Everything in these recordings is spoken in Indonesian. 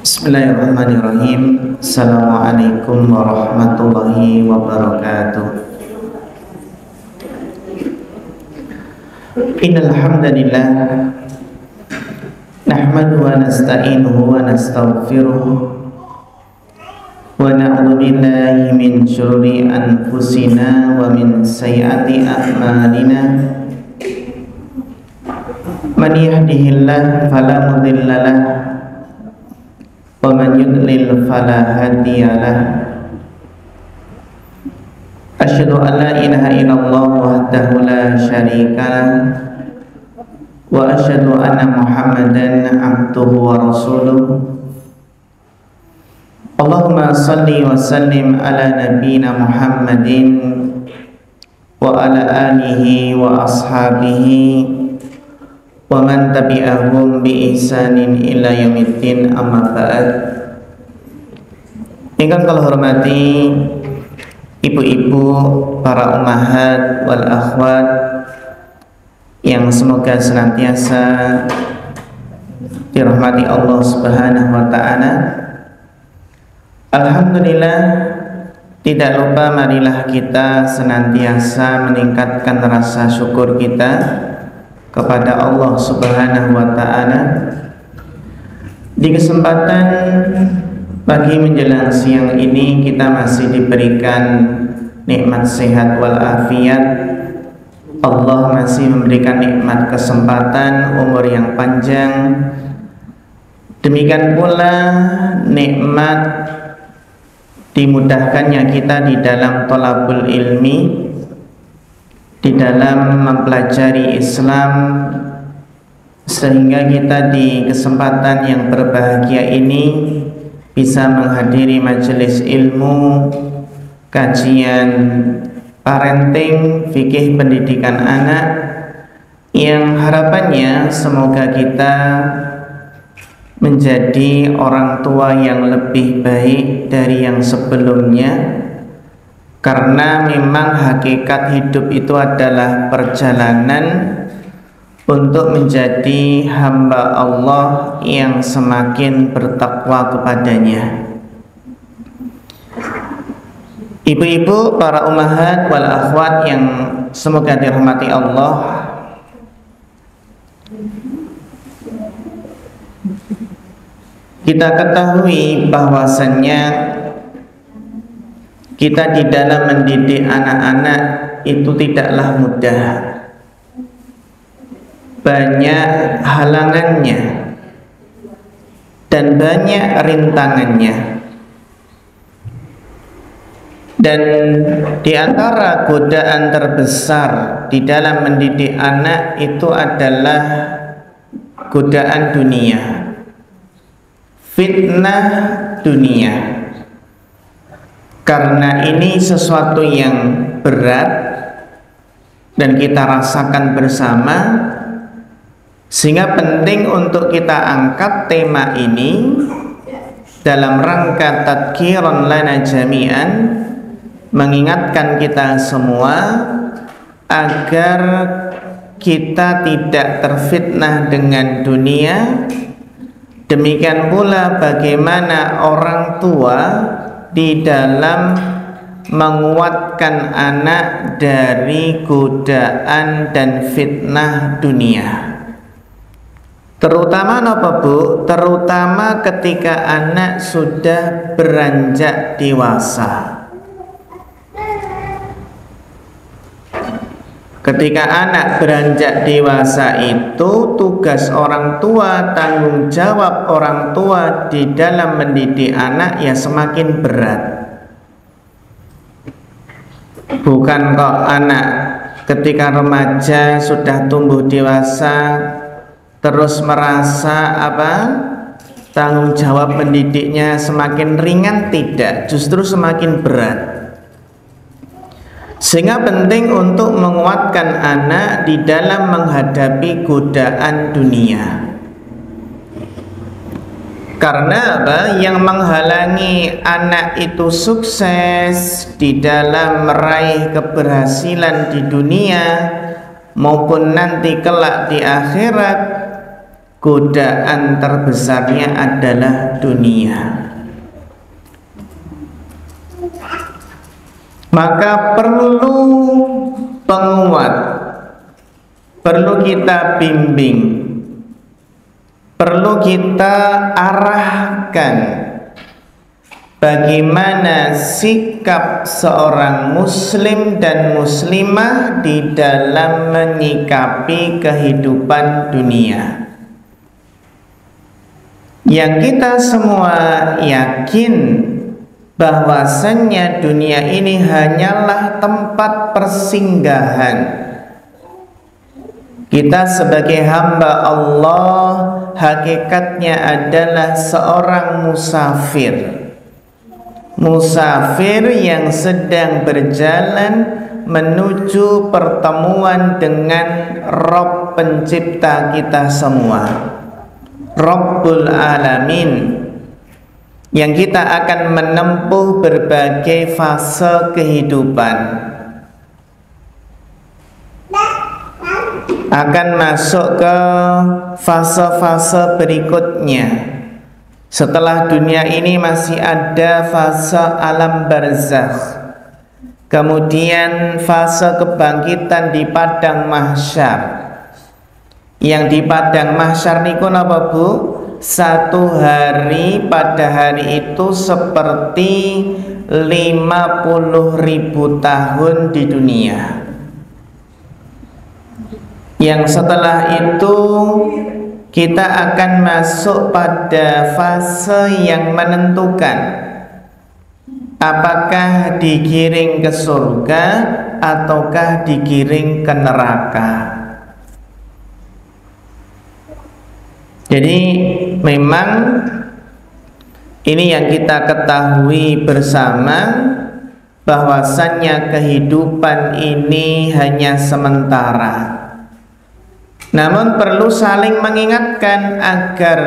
Bismillahirrahmanirrahim. Assalamualaikum warahmatullahi wabarakatuh. Innal hamdalillah nahmaduhu wa nasta'inuhu wa nastaghfiruh wa na'udzu billahi min syururi anfusina wa min sayyiati a'malina. Man yahdihillahu fala mudilla lahu wa man yudlil fala hadiyalah. Asyhadu an la ilaha illallah wahdahu la syarikalah wa asyhadu anna Muhammadan abduhu wa rasuluh. Allahumma salli wa sallim ala nabiyyina Muhammadin wa ala alihi wa ashabihi wa man tabi'ahum bi ihsanin ila yaumiddin, amma ba'd. Ingkang kula hormati ibu-ibu, para ummahat wal akhwat yang semoga senantiasa dirahmati Allah Subhanahu wa taala. Alhamdulillah, tidak lupa marilah kita senantiasa meningkatkan rasa syukur kita kepada Allah Subhanahu wa taala. Di kesempatan pagi menjelang siang ini kita masih diberikan nikmat sehat wal afiat. Allah masih memberikan nikmat kesempatan umur yang panjang. Demikian pula nikmat dimudahkannya kita di dalam thalabul ilmi, di dalam mempelajari Islam, sehingga kita di kesempatan yang berbahagia ini bisa menghadiri majelis ilmu, kajian parenting, fikih pendidikan anak, yang harapannya semoga kita menjadi orang tua yang lebih baik dari yang sebelumnya. Karena memang hakikat hidup itu adalah perjalanan untuk menjadi hamba Allah yang semakin bertakwa kepadanya. Ibu-ibu, para ummahat wal akhwat yang semoga dirahmati Allah, kita ketahui bahwasannya kita di dalam mendidik anak-anak itu tidaklah mudah. Banyak halangannya dan banyak rintangannya. Dan di antara godaan terbesar di dalam mendidik anak itu adalah godaan dunia, fitnah dunia. Karena ini sesuatu yang berat dan kita rasakan bersama, sehingga penting untuk kita angkat tema ini dalam rangka tadhkiran lana jami'an, mengingatkan kita semua agar kita tidak terfitnah dengan dunia. Demikian pula bagaimana orang tua di dalam menguatkan anak dari godaan dan fitnah dunia. Terutama apa Bu? Terutama ketika anak sudah beranjak dewasa. Ketika anak beranjak dewasa itu tugas orang tua, tanggung jawab orang tua di dalam mendidik anak ya semakin berat. Bukan kok anak ketika remaja sudah tumbuh dewasa terus merasa tanggung jawab mendidiknya semakin ringan, tidak, justru semakin berat. Sehingga penting untuk menguatkan anak di dalam menghadapi godaan dunia. Karena yang menghalangi anak itu sukses di dalam meraih keberhasilan di dunia maupun nanti kelak di akhirat godaan terbesarnya adalah dunia. Maka perlu penguat, perlu kita bimbing, perlu kita arahkan bagaimana sikap seorang muslim dan muslimah di dalam menyikapi kehidupan dunia. Yang kita semua yakin bahwasannya dunia ini hanyalah tempat persinggahan. Kita sebagai hamba Allah hakikatnya adalah seorang musafir. Musafir yang sedang berjalan menuju pertemuan dengan Rabb pencipta kita semua, Rabbul Alamin, yang kita akan menempuh berbagai fase kehidupan, akan masuk ke fase-fase berikutnya. Setelah dunia ini masih ada fase alam barzakh, kemudian fase kebangkitan di padang mahsyar. Yang di padang mahsyar niku napa Bu? Satu hari pada hari itu seperti 50.000 tahun di dunia. Yang setelah itu kita akan masuk pada fase yang menentukan apakah digiring ke surga ataukah digiring ke neraka. Jadi memang ini yang kita ketahui bersama, bahwasannya kehidupan ini hanya sementara. Namun perlu saling mengingatkan agar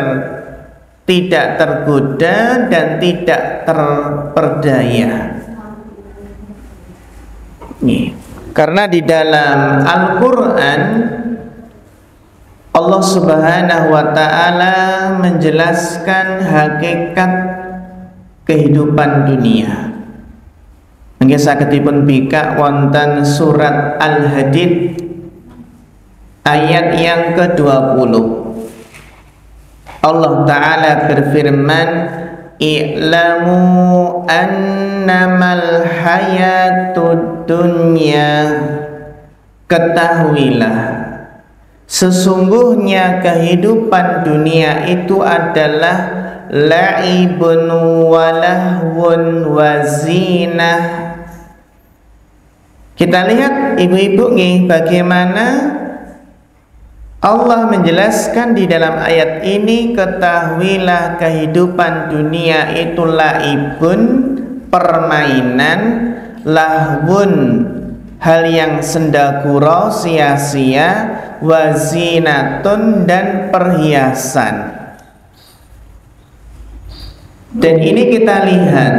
tidak tergoda dan tidak terperdaya. Karena di dalam Al-Quran Allah Subhanahu wa ta'ala menjelaskan hakikat kehidupan dunia. Mungkin sakitipun bika wonten surat Al-Hadid ayat yang ke-20. Allah Ta'ala berfirman, "I'lamu annamal hayatud dunya." Ketahuilah, sesungguhnya kehidupan dunia itu adalah la'ibun walahwun wazinah. Kita lihat ibu-ibu nih, bagaimana Allah menjelaskan di dalam ayat ini, ketahuilah kehidupan dunia itu la'ibun, permainan, lahwun, hal yang sendagurau, sia-sia, wazinatun, dan perhiasan. Dan ini kita lihat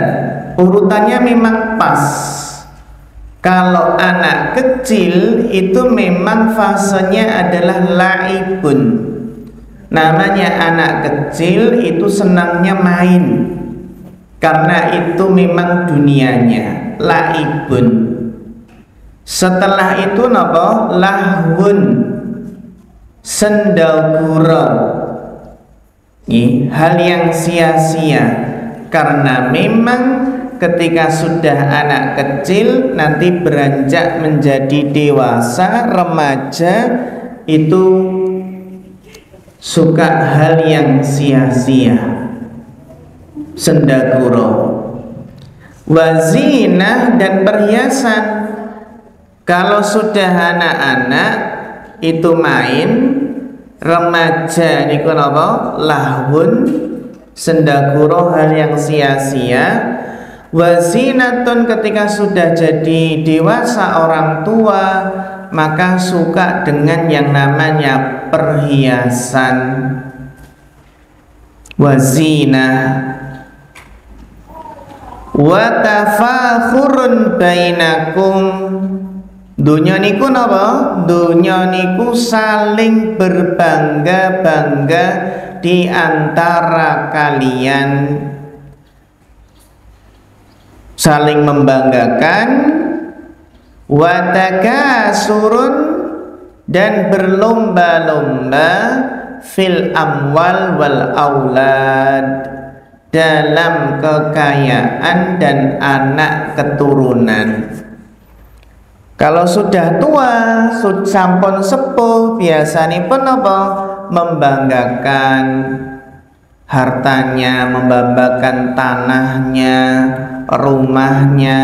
urutannya memang pas. Kalau anak kecil itu memang fasenya adalah la'ibun. Namanya anak kecil itu senangnya main, karena itu memang dunianya la'ibun. Setelah itu napa? Lahwun, sendagurau, hal yang sia-sia. Karena memang ketika sudah anak kecil, nanti beranjak menjadi dewasa, remaja, itu suka hal yang sia-sia, sendagurau. Wazinah, dan perhiasan. Kalau sudah anak-anak itu main, remaja niku napa? Lahwun, sendagurau, hal yang sia-sia. Wazinatun, ketika sudah jadi dewasa orang tua, maka suka dengan yang namanya perhiasan. Wazinah. Wa tafakhurun bainakum, Dunya niku napa? Dunya niku saling berbangga-bangga di antara kalian, saling membanggakan, wa takasurun, dan berlomba-lomba, fil amwal wal aulad, dalam kekayaan dan anak keturunan. Kalau sudah tua, sampun sepuh, biasanipun apa? Membanggakan hartanya, membanggakan tanahnya, rumahnya,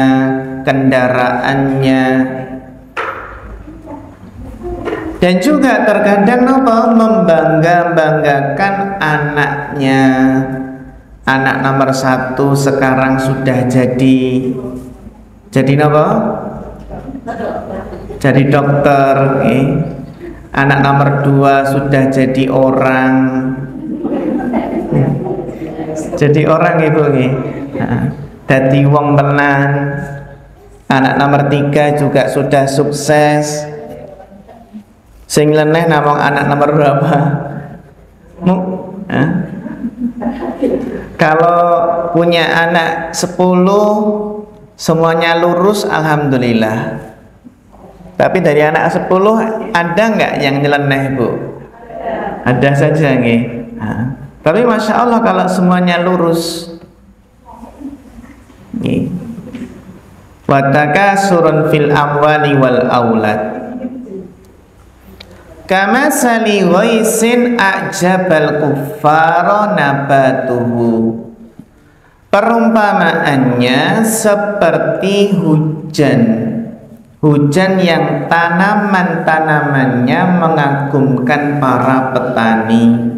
kendaraannya. Dan juga terkadang apa? Membangga-banggakan anaknya. Anak nomor 1 sekarang sudah jadi apa? Jadi dokter. Anak nomor 2 sudah jadi orang. Jadi orang ibu dadi wong tenan. Anak nomor 3 juga sudah sukses. Sing leneh namung anak nomor berapa? Kalau punya anak 10 semuanya lurus, alhamdulillah. Tapi dari anak 10 ada nggak yang nyeleneh, Bu? Ada saja nggih. Tapi masya Allah kalau semuanya lurus. Wa takasurun fil amwali wal aulad. Kama sali ghaisin a'jabal kuffara nabatuhu. Perumpamaannya seperti hujan yang tanaman-tanamannya mengagumkan para petani.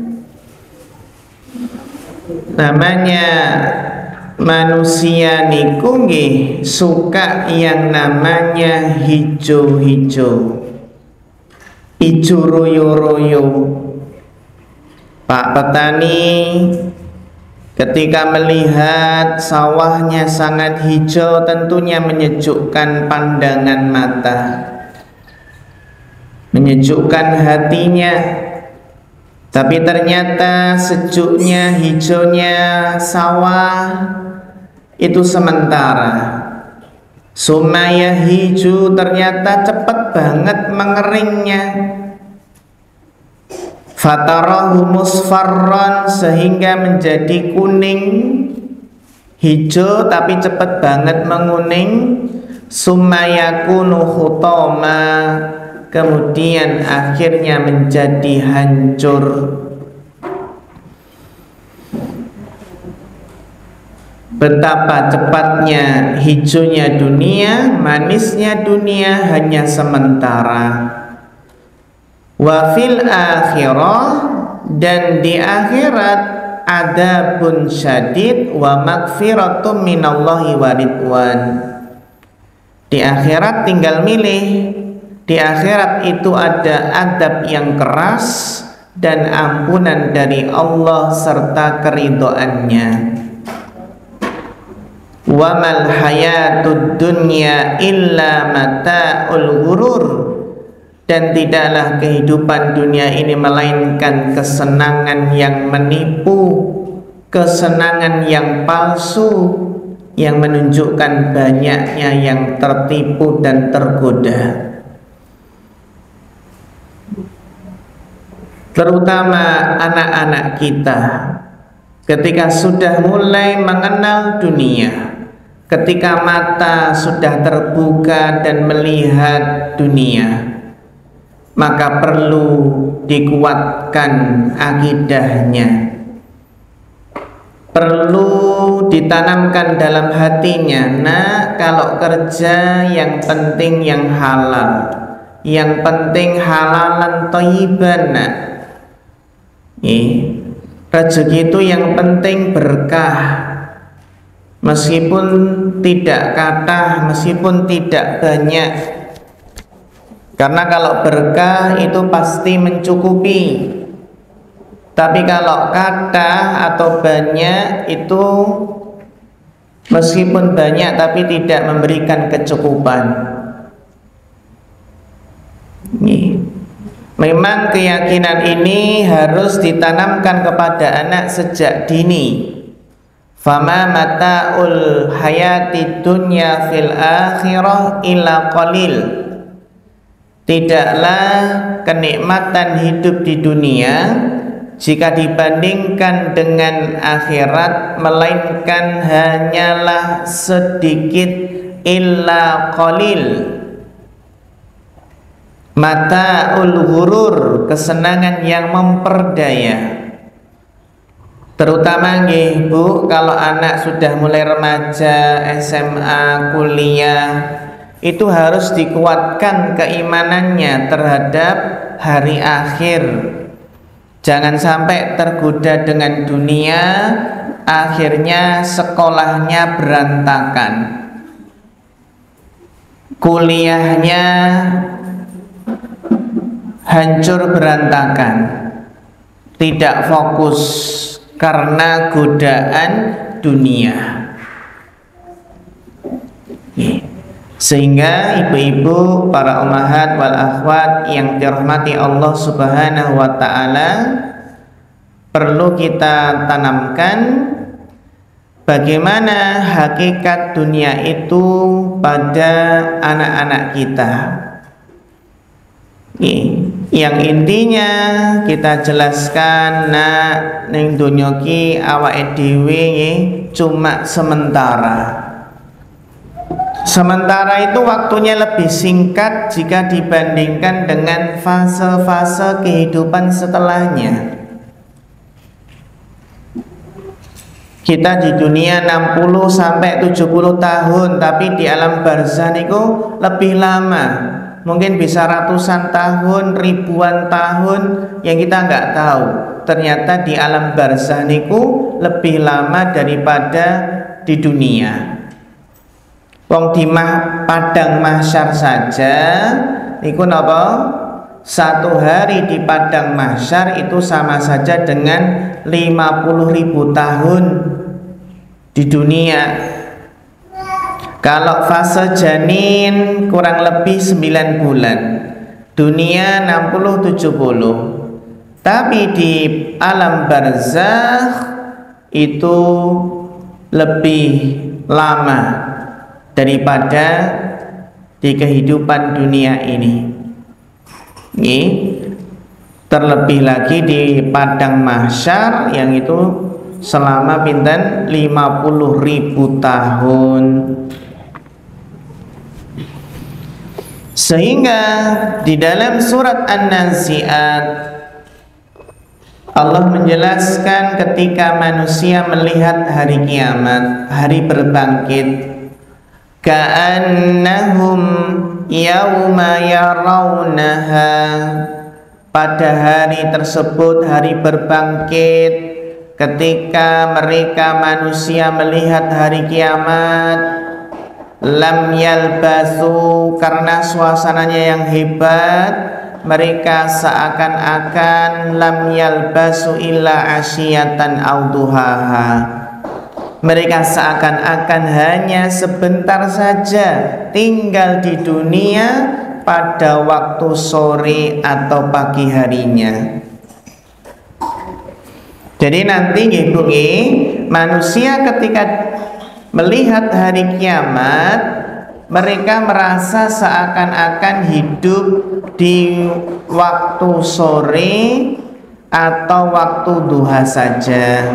Namanya manusia niku nggih suka yang namanya hijau-hijau, ijo royo-royo. Pak petani ketika melihat sawahnya sangat hijau tentunya menyejukkan pandangan mata, menyejukkan hatinya. Tapi ternyata sejuknya, hijaunya sawah itu sementara. Sumaya hijau ternyata cepat banget mengeringnya. Fatarahu musfarran, sehingga menjadi kuning, hijau tapi cepat banget menguning. Sumayakunu khutama, kemudian akhirnya menjadi hancur. Betapa cepatnya hijaunya dunia, manisnya dunia hanya sementara. Wa fil akhirah, dan di akhirat adabun syadid wa magfiratum minallahi wa ridwan. Di akhirat tinggal milih. Di akhirat itu ada adab yang keras dan ampunan dari Allah serta keridhoannya. Wa mal hayatud dunya illa mata'ul ghurur, dan tidaklah kehidupan dunia ini melainkan kesenangan yang menipu, kesenangan yang palsu, yang menunjukkan banyaknya yang tertipu dan tergoda. Terutama anak-anak kita ketika sudah mulai mengenal dunia, ketika mata sudah terbuka dan melihat dunia, maka perlu dikuatkan akidahnya, perlu ditanamkan dalam hatinya. Nah, kalau kerja yang penting yang halal, yang penting halalan thayyiban. Rezeki itu yang penting berkah, meskipun tidak kathah, meskipun tidak banyak. Karena kalau berkah itu pasti mencukupi. Tapi kalau kathah atau banyak itu meskipun banyak tapi tidak memberikan kecukupan. Memang keyakinan ini harus ditanamkan kepada anak sejak dini. Fama mata'ul hayati dunya fil akhirah illa qalil. Tidaklah kenikmatan hidup di dunia jika dibandingkan dengan akhirat melainkan hanyalah sedikit, illa qalil. Mata'ul ghurur, kesenangan yang memperdaya. Terutama nggih Bu, kalau anak sudah mulai remaja, SMA, kuliah, itu harus dikuatkan keimanannya terhadap hari akhir. Jangan sampai tergoda dengan dunia, akhirnya sekolahnya berantakan, kuliahnya hancur berantakan, tidak fokus karena godaan dunia. Sehingga ibu-ibu, para ummahat wal akhwat yang dirahmati Allah Subhanahu wa ta'ala, perlu kita tanamkan bagaimana hakikat dunia itu pada anak-anak kita. Yang intinya kita jelaskan, nak ning donya ki awake dhewe cuma sementara. Sementara itu waktunya lebih singkat jika dibandingkan dengan fase-fase kehidupan setelahnya. Kita di dunia 60 sampai 70 tahun, tapi di alam barzah niku lebih lama. Mungkin bisa ratusan tahun, ribuan tahun yang kita nggak tahu. Ternyata di alam barzah niku lebih lama daripada di dunia. Wong di padang mahsyar saja niku napa? Satu hari di padang mahsyar itu sama saja dengan 50.000 tahun di dunia. Kalau fase janin kurang lebih 9 bulan, dunia 60-70. Tapi di alam barzakh itu lebih lama daripada di kehidupan dunia ini. Terlebih lagi di padang mahsyar yang itu selama pinten 50.000 tahun. Sehingga di dalam surat An-Nazi'at Allah menjelaskan ketika manusia melihat hari kiamat, hari berbangkit, ka'annahum yauma yarawnaha, pada hari tersebut, hari berbangkit, ketika mereka manusia melihat hari kiamat, lam yalbasu, karena suasananya yang hebat, mereka seakan-akan lam yalbasu illa asyiyatan aw duhaha, mereka seakan-akan hanya sebentar saja tinggal di dunia pada waktu sore atau pagi harinya. Jadi nanti ibu manusia ketika melihat hari kiamat, mereka merasa seakan-akan hidup di waktu sore atau waktu duha saja.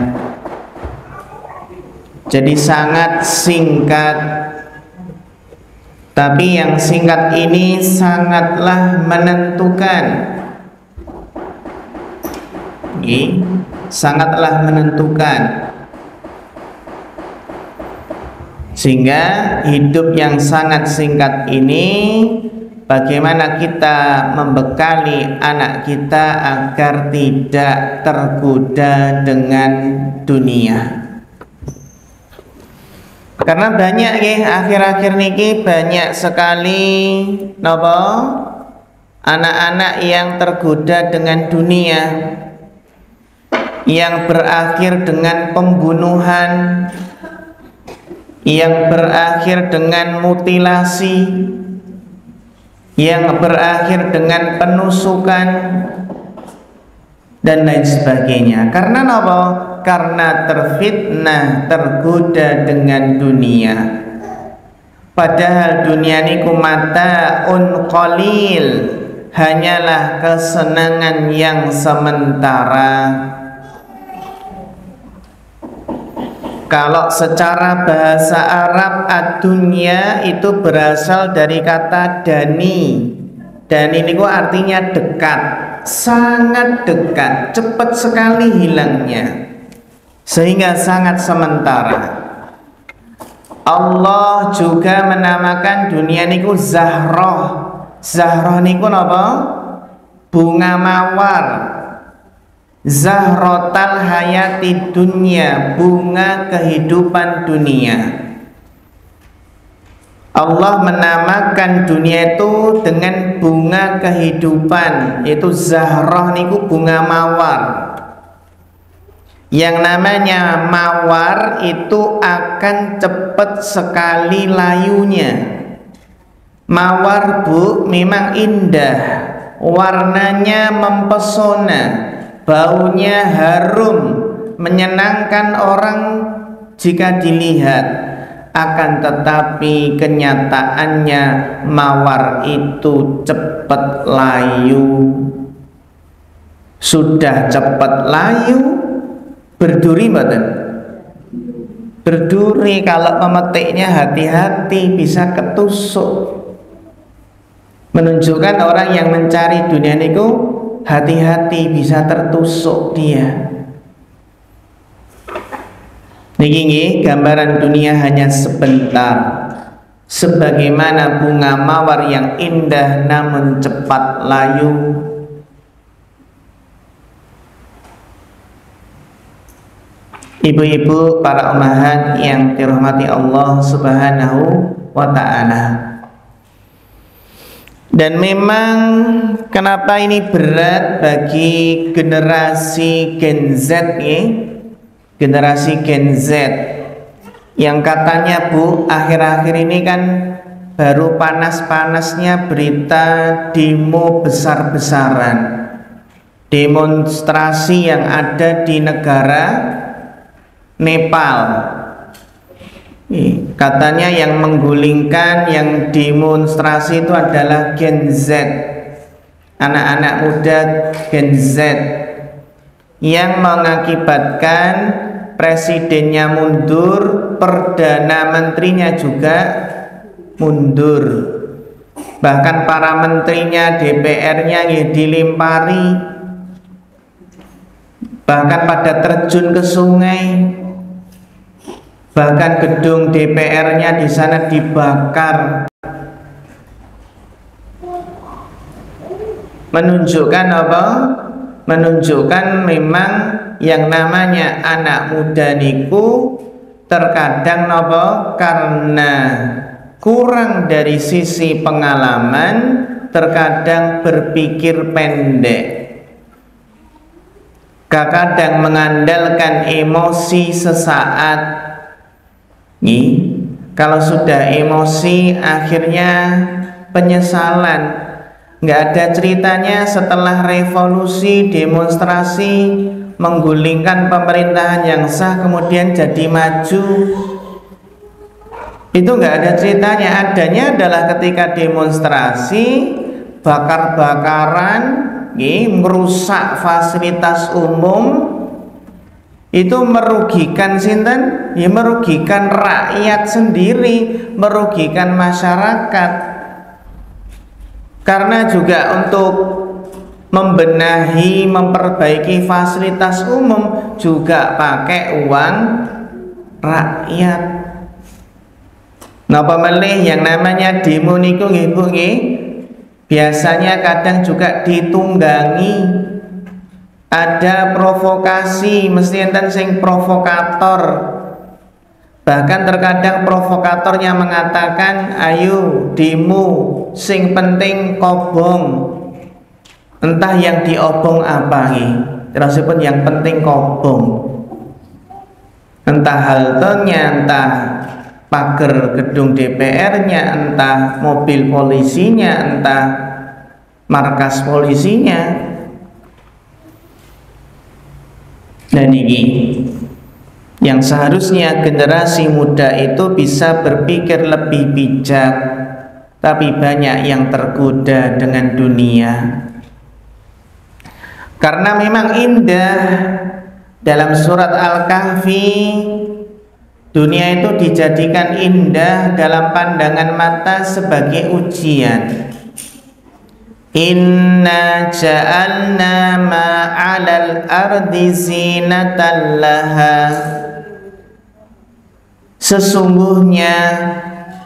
Jadi sangat singkat. Tapi yang singkat ini sangatlah menentukan. Sangatlah menentukan. Sehingga hidup yang sangat singkat ini, bagaimana kita membekali anak kita agar tidak tergoda dengan dunia. Karena banyak akhir-akhir niki banyak sekali napa anak-anak yang tergoda dengan dunia, yang berakhir dengan pembunuhan, yang berakhir dengan mutilasi, yang berakhir dengan penusukan dan lain sebagainya. Karena apa? Karena terfitnah, tergoda dengan dunia. Padahal dunia niku mata'un qalil, hanyalah kesenangan yang sementara. Kalau secara bahasa Arab ad-dunya itu berasal dari kata dani. Dani niku artinya dekat, sangat dekat, cepat sekali hilangnya, sehingga sangat sementara. Allah juga menamakan dunia niku zahroh. Zahroh niku napa? Bunga mawar. Zahrotal hayati dunya, bunga kehidupan dunia. Allah menamakan dunia itu dengan bunga kehidupan, yaitu zahroh niku bunga mawar. Yang namanya mawar itu akan cepat sekali layunya. Mawar bu memang indah, warnanya mempesona, baunya harum, menyenangkan orang jika dilihat. Akan tetapi kenyataannya mawar itu cepat layu. Sudah cepat layu, berduri mboten? Berduri, kalau memetiknya hati-hati bisa ketusuk. Menunjukkan orang yang mencari dunia niku hati-hati, bisa tertusuk dia. Niki nggih, gambaran dunia hanya sebentar. Sebagaimana bunga mawar yang indah namun cepat layu. Ibu-ibu, para ummahat yang dirahmati Allah Subhanahu wa ta'ala. Dan memang kenapa ini berat bagi generasi Gen Z ya? Generasi Gen Z yang katanya bu, akhir-akhir ini kan baru panas-panasnya berita demo besar-besaran, demonstrasi yang ada di negara Nepal. Katanya yang menggulingkan, yang demonstrasi itu adalah Gen Z, anak-anak muda Gen Z, yang mengakibatkan presidennya mundur, perdana menterinya juga mundur, bahkan para menterinya, DPR-nya dilempari, bahkan pada terjun ke sungai. Bahkan gedung DPR-nya di sana dibakar. Menunjukkan apa? Menunjukkan memang yang namanya anak muda niku terkadang apa? Karena kurang dari sisi pengalaman, terkadang berpikir pendek. Kadang mengandalkan emosi sesaat. Kalau sudah emosi akhirnya penyesalan. Nggak ada ceritanya setelah revolusi, demonstrasi, menggulingkan pemerintahan yang sah kemudian jadi maju. Itu nggak ada ceritanya. Adanya adalah ketika demonstrasi, bakar-bakaran, merusak fasilitas umum. Itu merugikan sinten? Ya merugikan rakyat sendiri, merugikan masyarakat. Karena juga untuk membenahi, memperbaiki fasilitas umum juga pakai uang rakyat. Napa melih yang namanya demo niku nggih Bu nggih? Biasanya kadang juga ditunggangi. Ada provokasi, mesti enten sing provokator. Bahkan terkadang provokatornya mengatakan, ayo demo, sing penting kobong. Entah yang diobong apa nih, terusipun yang penting kobong. Entah haltenya, entah pagar gedung DPR-nya, entah mobil polisinya, entah markas polisinya. Dan ini yang seharusnya generasi muda itu bisa berpikir lebih bijak, tapi banyak yang tergoda dengan dunia. Karena memang indah. Dalam surat Al-Kahfi, dunia itu dijadikan indah dalam pandangan mata sebagai ujian. Inna ja'alna ma'alal ardi zinatan laha. Sesungguhnya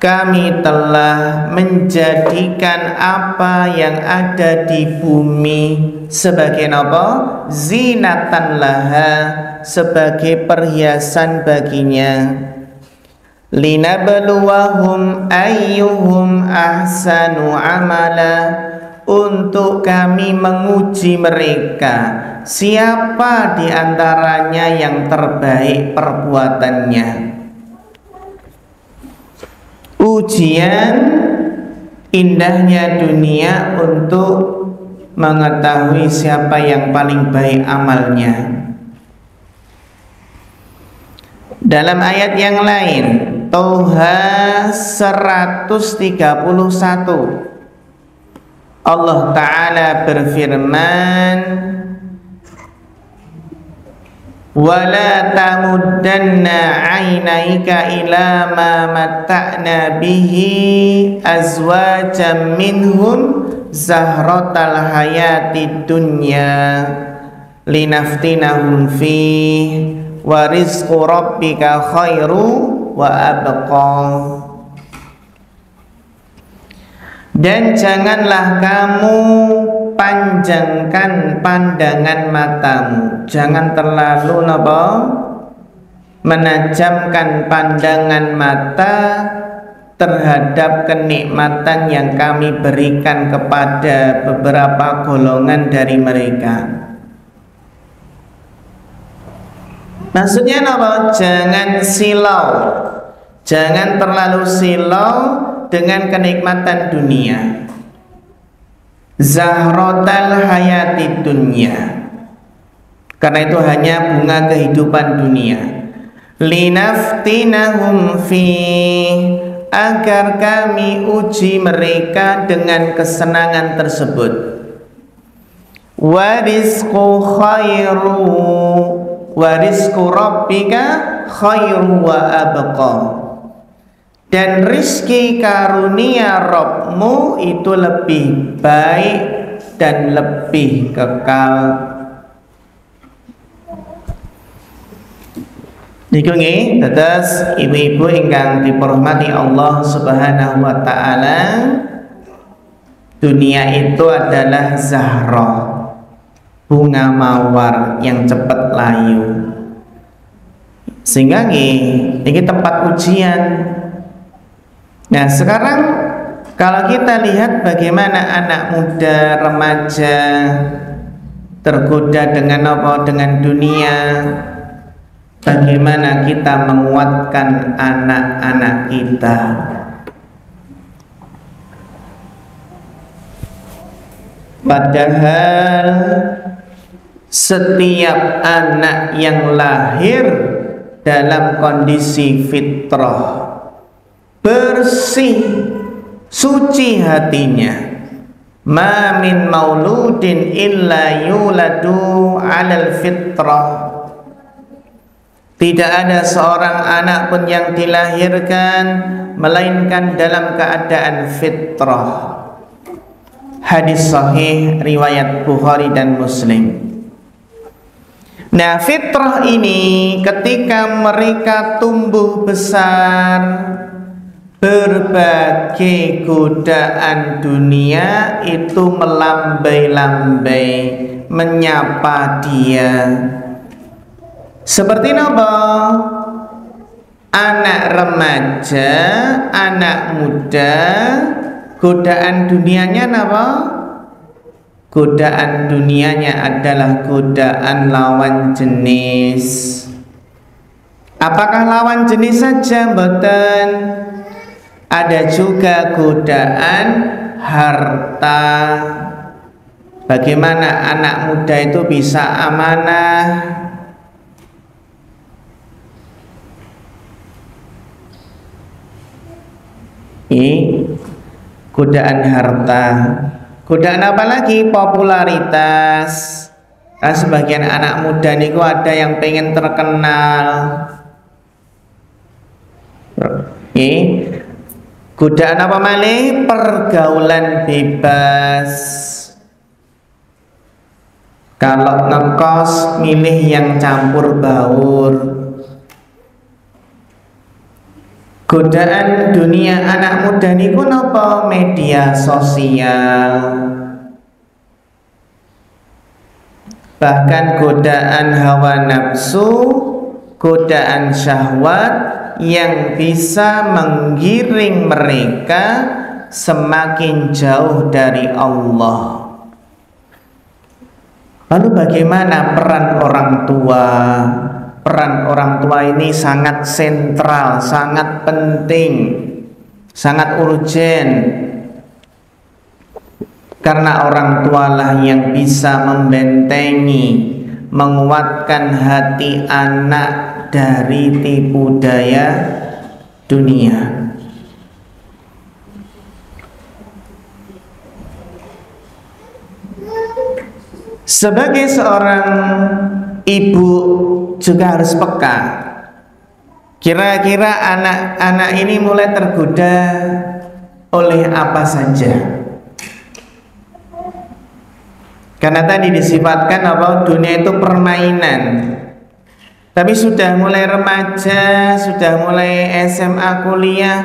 kami telah menjadikan apa yang ada di bumi sebagai apa? Zinatan laha, sebagai perhiasan baginya. Linabluwahum ayyuhum ahsanu amala, untuk kami menguji mereka siapa di antaranya yang terbaik perbuatannya. Ujian indahnya dunia untuk mengetahui siapa yang paling baik amalnya. Dalam ayat yang lain, Toha 131, Allah Ta'ala berfirman, wala tamuddanna 'ainaika ila ma matta'na bihi azwajan minhum zahratal hayatid dunya linaftinahum fi wa rizqu rabbika khairu wa abqa. Dan janganlah kamu panjangkan pandangan matamu, jangan terlalu menajamkan pandangan mata terhadap kenikmatan yang kami berikan kepada beberapa golongan dari mereka. Maksudnya apa? Jangan silau, jangan terlalu silau dengan kenikmatan dunia. Zahrotal hayati dunya, karena itu hanya bunga kehidupan dunia. Linaftinahum fi, agar kami uji mereka dengan kesenangan tersebut. Warizqu khairu, warizqu rabbika khairu wa abqa. Dan rizki karunia Rabbmu itu lebih baik dan lebih kekal. Niku nggih, dados ibu-ibu ingkang dipormati Allah Subhanahu wa taala, dunia itu adalah zahra, bunga mawar yang cepat layu. Sehingga ini tempat ujian. Nah, sekarang kalau kita lihat bagaimana anak muda, remaja tergoda dengan apa? Dengan dunia. Bagaimana kita menguatkan anak-anak kita? Padahal setiap anak yang lahir dalam kondisi fitrah, bersih, suci hatinya. Ma min mauludin illa yuladu 'alal fitrah. Tidak ada seorang anak pun yang dilahirkan melainkan dalam keadaan fitrah. Hadis sahih riwayat Bukhari dan Muslim. Nah, fitrah ini ketika mereka tumbuh besar, berbagai godaan dunia itu melambai-lambai menyapa dia. Seperti apa? Anak remaja, anak muda, godaan dunianya apa? Godaan dunianya adalah godaan lawan jenis. Apakah lawan jenis saja? Mboten. Ada juga godaan harta. Bagaimana anak muda itu bisa amanah? Ini godaan harta. Godaan apa lagi? Popularitas. Nah, sebagian anak muda niku ada yang pengen terkenal. Godaan apa malih? Pergaulan bebas. Kalau ngekos milih yang campur baur. Godaan dunia anak muda niku napa? Media sosial. Bahkan godaan hawa nafsu, godaan syahwat yang bisa menggiring mereka semakin jauh dari Allah. Lalu bagaimana peran orang tua? Peran orang tua ini sangat sentral, sangat penting, sangat urgen. Karena orang tualah yang bisa membentengi, menguatkan hati anak dari tipu daya dunia. Sebagai seorang ibu juga harus peka. Kira-kira anak-anak ini mulai tergoda oleh apa saja. Karena tadi disifatkan apa? Dunia itu permainan. Tapi sudah mulai remaja, sudah mulai SMA, kuliah,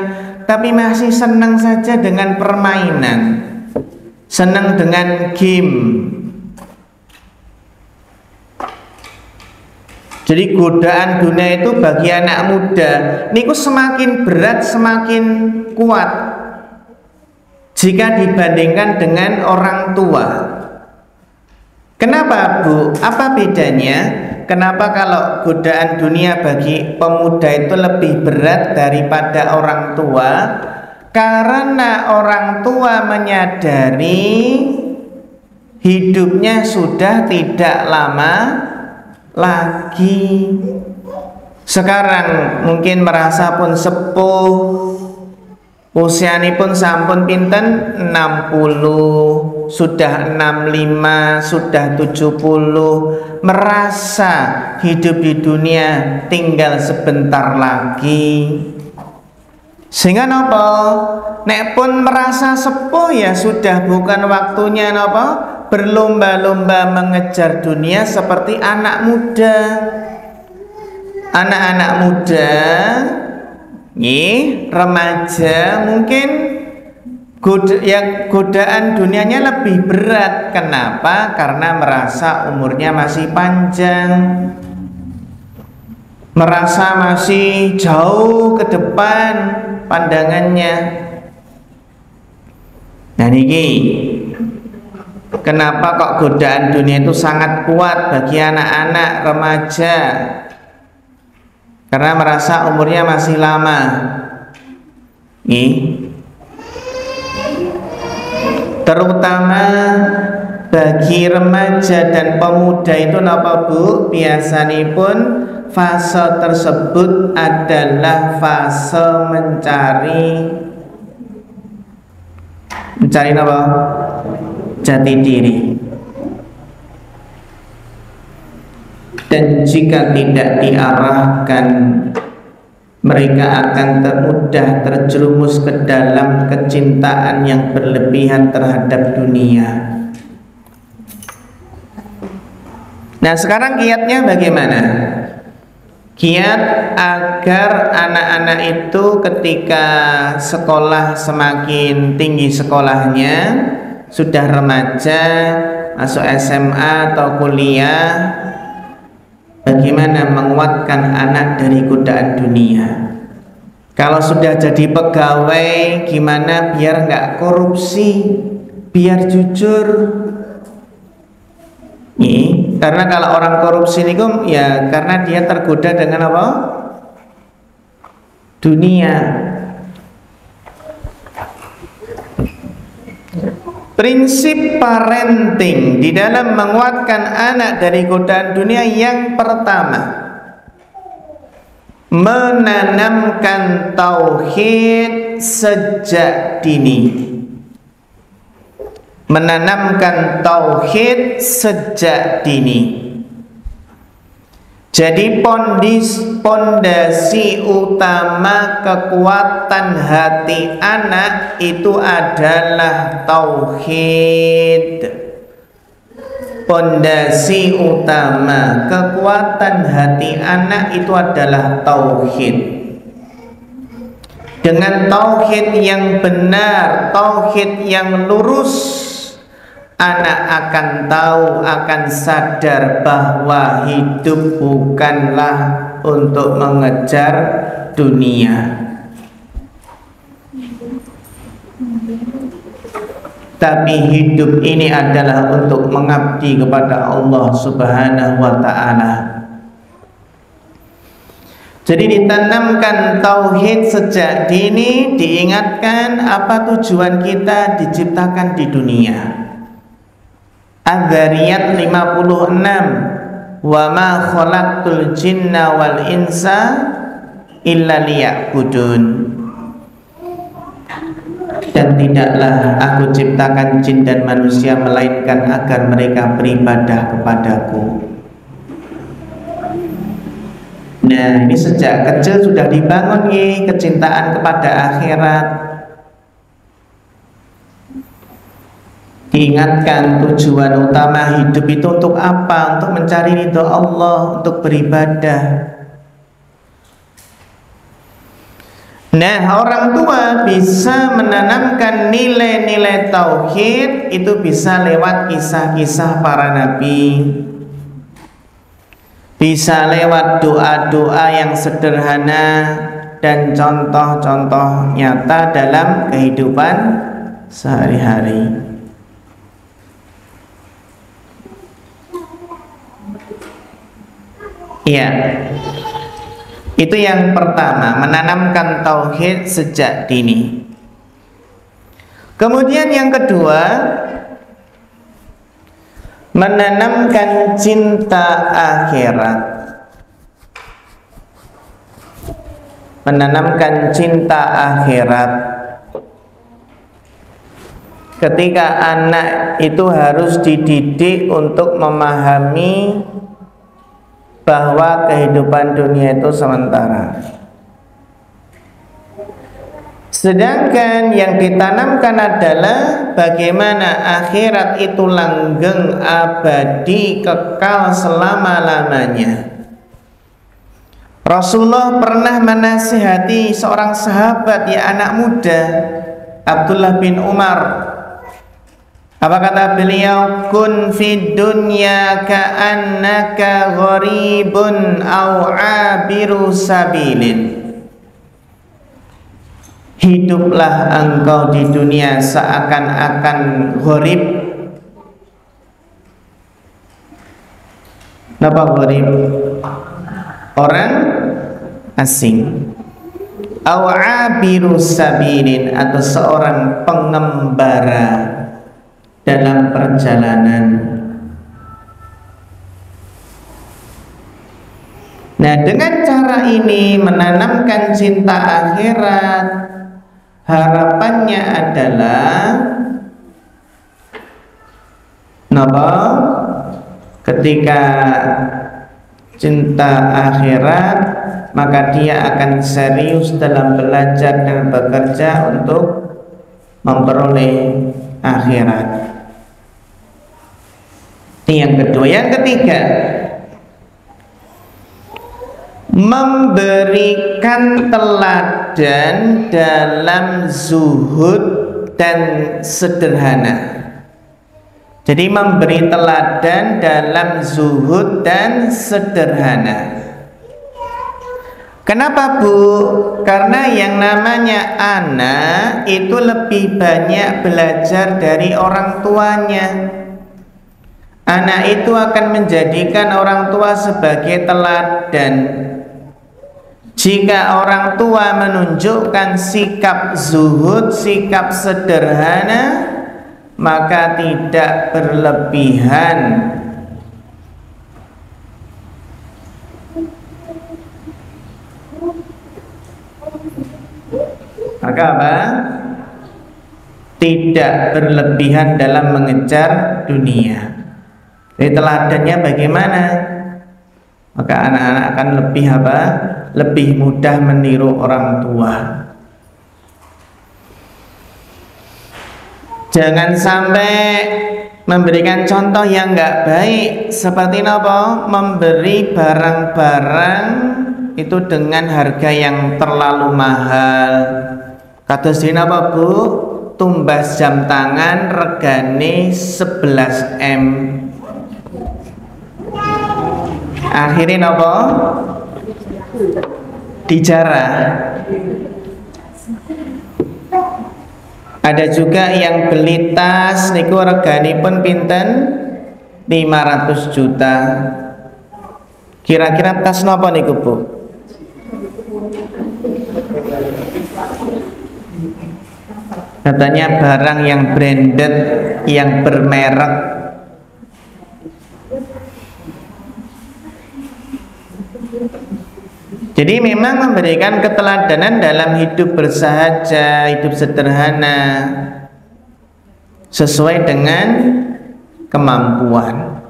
tapi masih senang saja dengan permainan, senang dengan game. Jadi godaan dunia itu bagi anak muda niku semakin berat, semakin kuat jika dibandingkan dengan orang tua. Kenapa, Bu? Apa bedanya? Kenapa kalau godaan dunia bagi pemuda itu lebih berat daripada orang tua? Karena orang tua menyadari hidupnya sudah tidak lama lagi. Sekarang mungkin merasa pun sepuh, usianipun sampun pinten 60, sudah 65, sudah 70, merasa hidup di dunia tinggal sebentar lagi. Sehingga napa? Nek pun merasa sepuh ya sudah bukan waktunya napa? Berlomba-lomba mengejar dunia seperti anak muda. Anak-anak muda, remaja mungkin godaan dunianya lebih berat. Kenapa? Karena merasa umurnya masih panjang, merasa masih jauh ke depan pandangannya. Nah niki kenapa kok godaan dunia itu sangat kuat bagi anak-anak remaja? Karena merasa umurnya masih lama. Terutama bagi remaja dan pemuda itu napa, Bu? Biasanya pun fase tersebut adalah fase mencari apa? Jati diri. Dan jika tidak diarahkan, mereka akan mudah terjerumus ke dalam kecintaan yang berlebihan terhadap dunia. Nah sekarang kiatnya bagaimana? Kiat agar anak-anak itu ketika sekolah semakin tinggi sekolahnya, sudah remaja, masuk SMA atau kuliah, bagaimana menguatkan anak dari godaan dunia. Kalau sudah jadi pegawai, gimana biar nggak korupsi, biar jujur. Karena kalau orang korupsi ini ya karena dia tergoda dengan apa? dunia. Prinsip parenting di dalam menguatkan anak dari godaan dunia yang pertama, menanamkan tauhid sejak dini. Menanamkan tauhid sejak dini. Jadi pondasi utama kekuatan hati anak itu adalah tauhid. Pondasi utama kekuatan hati anak itu adalah tauhid. Dengan tauhid yang benar, tauhid yang lurus, anak akan tahu, akan sadar bahwa hidup bukanlah untuk mengejar dunia, tapi hidup ini adalah untuk mengabdi kepada Allah Subhanahu wa ta'ala. Jadi ditanamkan tauhid sejak dini, diingatkan apa tujuan kita diciptakan di dunia. Adz-Dzariyat 56, wa ma khalaqtul jinna wal insa illa liya'budun. Dan tidaklah aku ciptakan jin dan manusia melainkan agar mereka beribadah kepadaku. Nah, ini sejak kecil sudah dibangun nih kecintaan kepada akhirat. Diingatkan tujuan utama hidup itu untuk apa? Untuk mencari ridho Allah, untuk beribadah. Nah, orang tua bisa menanamkan nilai-nilai tauhid itu bisa lewat kisah-kisah para nabi, bisa lewat doa-doa yang sederhana dan contoh-contoh nyata dalam kehidupan sehari-hari. Iya, itu yang pertama, menanamkan tauhid sejak dini. Kemudian yang kedua, menanamkan cinta akhirat. Menanamkan cinta akhirat. Ketika anak itu harus dididik untuk memahami bahwa kehidupan dunia itu sementara. Sedangkan yang ditanamkan adalah bagaimana akhirat itu langgeng, abadi, kekal selama-lamanya. Rasulullah pernah menasihati seorang sahabat, ya anak muda, Abdullah bin Umar. Apa kata beliau? Kun fid dunya ka'annaka gharibun aw 'abiru sabilin. Hiduplah engkau di dunia seakan-akan gharib. Napa gharib? Orang asing. Aw 'abiru sabilin, atau seorang pengembara dalam perjalanan. Nah, dengan cara ini menanamkan cinta akhirat, harapannya adalah napa? Ketika cinta akhirat, maka dia akan serius dalam belajar dan bekerja untuk memperoleh akhirat. Ini yang kedua. Yang ketiga, memberikan teladan dalam zuhud dan sederhana. Jadi memberi teladan dalam zuhud dan sederhana. Kenapa, Bu? Karena yang namanya anak itu lebih banyak belajar dari orang tuanya. Anak itu akan menjadikan orang tua sebagai teladan. Jika orang tua menunjukkan sikap zuhud, sikap sederhana, maka tidak berlebihan. Maka apa? Tidak berlebihan dalam mengejar dunia. Jadi teladannya bagaimana? Maka anak-anak akan lebih apa? Lebih mudah meniru orang tua. Jangan sampai memberikan contoh yang enggak baik. Seperti apa? Memberi barang-barang itu dengan harga yang terlalu mahal. Kados dene apa, Bu? Tumbas jam tangan regane 11 M. Akhirnya apa? Dijarah. Ada juga yang beli tas niku reganipun pinten? 500 juta. Kira-kira tas napa niku, Bu? Katanya barang yang branded, yang bermerek. Jadi memang memberikan keteladanan dalam hidup bersahaja, hidup sederhana, sesuai dengan kemampuan.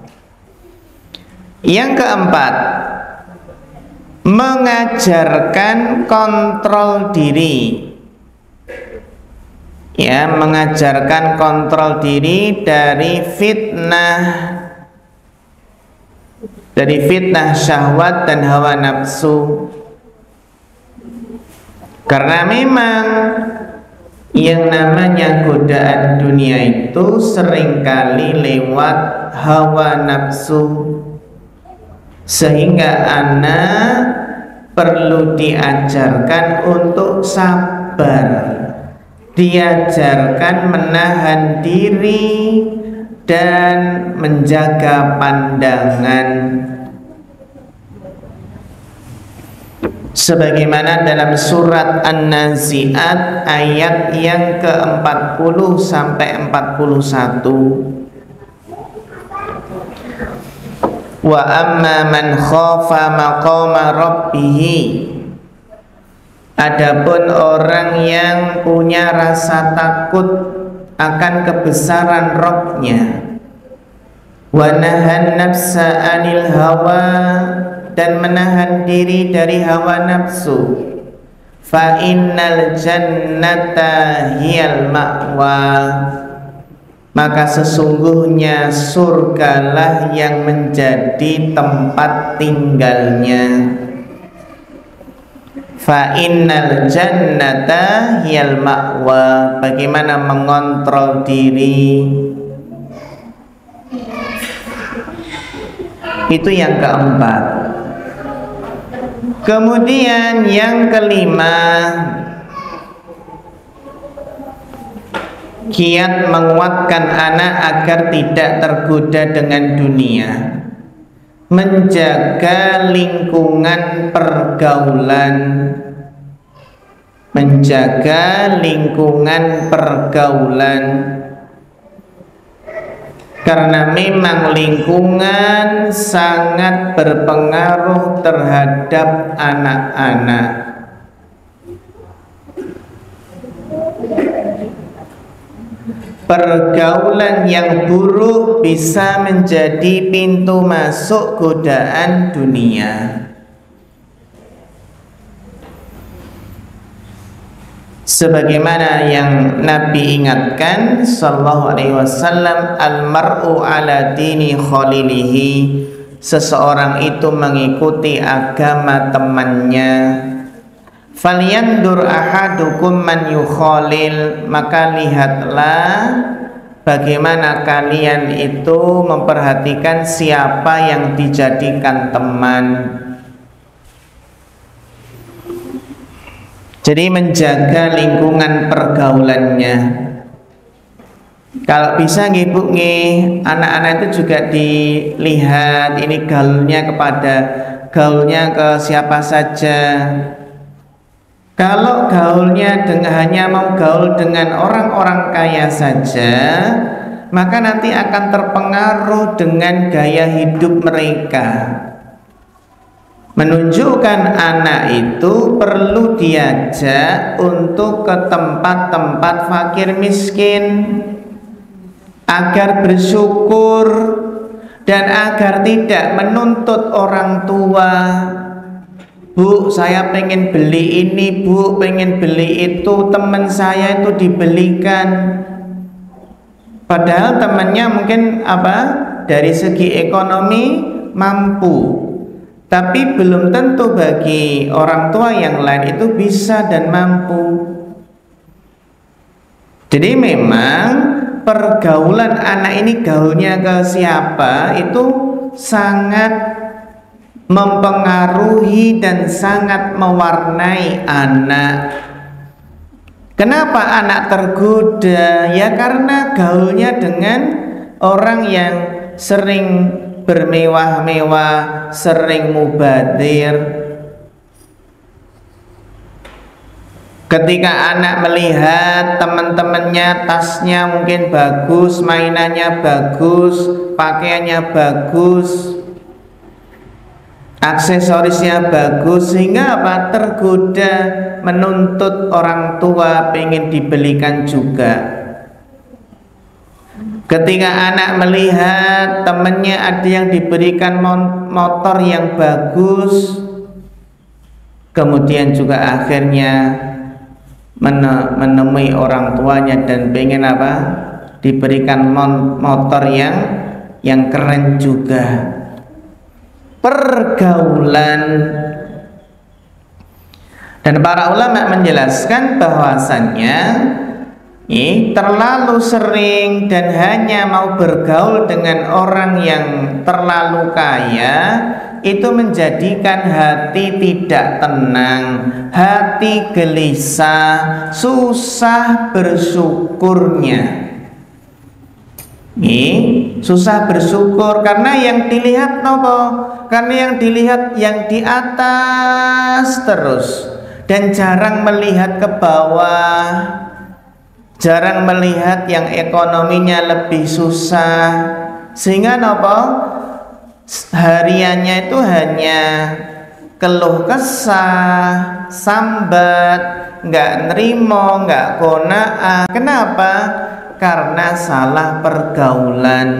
Yang keempat, mengajarkan kontrol diri. Ya, mengajarkan kontrol diri dari fitnah syahwat dan hawa nafsu. Karena memang yang namanya godaan dunia itu seringkali lewat hawa nafsu, sehingga anak perlu diajarkan untuk sabar, diajarkan menahan diri dan menjaga pandangan. Sebagaimana dalam surat An-Nazi'at ayat yang ke-40 sampai 41. Wa amma man khafa maqama rabbih. Adapun orang yang punya rasa takut akan kebesaran Rabb-Nya, wa nahan nafsa 'anil hawa, dan menahan diri dari hawa nafsu, fa innal jannata hiyal ma'wa, maka sesungguhnya surgalah yang menjadi tempat tinggalnya. Fa innal jannata hiyal ma'wa, bagaimana mengontrol diri. Itu yang keempat. Kemudian yang kelima, kiat menguatkan anak agar tidak tergoda dengan dunia, menjaga lingkungan pergaulan, karena memang lingkungan sangat berpengaruh terhadap anak-anak. Pergaulan yang buruk bisa menjadi pintu masuk godaan dunia. Sebagaimana yang Nabi ingatkan sallallahu alaihi wasallam, al-mar'u ala dini khalilihi, seseorang itu mengikuti agama temannya. Falyandur ahadukum man yukhalil, maka lihatlah bagaimana kalian itu memperhatikan siapa yang dijadikan teman. Jadi menjaga lingkungan pergaulannya. Kalau bisa nggih Bu nggih, anak-anak itu juga dilihat ini gaulnya ke siapa saja. Kalau gaulnya hanya mau gaul dengan orang-orang kaya saja, maka nanti akan terpengaruh dengan gaya hidup mereka. Menunjukkan anak itu perlu diajak untuk ke tempat-tempat fakir miskin agar bersyukur dan agar tidak menuntut orang tua. Bu, saya pengen beli ini, bu, pengen beli itu, teman saya itu dibelikan. Padahal temannya mungkin dari segi ekonomi mampu, tapi belum tentu bagi orang tua yang lain itu bisa dan mampu. Jadi memang pergaulan anak ini gaulnya ke siapa itu sangat mempengaruhi dan sangat mewarnai anak. Kenapa anak tergoda? Ya karena gaulnya dengan orang yang sering bermewah-mewah, sering mubadir. Ketika anak melihat teman-temannya tasnya mungkin bagus, mainannya bagus, pakaiannya bagus, aksesorisnya bagus, sehingga tergoda menuntut orang tua pengen dibelikan juga. Ketika anak melihat temannya ada yang diberikan motor yang bagus, kemudian juga akhirnya menemui orang tuanya dan pengen diberikan motor yang keren juga. Pergaulan. Dan para ulama menjelaskan bahwasannya terlalu sering dan hanya mau bergaul dengan orang yang terlalu kaya itu menjadikan hati tidak tenang, hati gelisah, susah bersyukurnya. Susah bersyukur karena yang dilihat nopo? Karena yang dilihat yang di atas terus dan jarang melihat ke bawah, jarang melihat yang ekonominya lebih susah, sehingga nopo? Hariannya itu hanya keluh kesah, sambat, nggak nerimo, nggak qanaah. Kenapa? Karena salah pergaulan.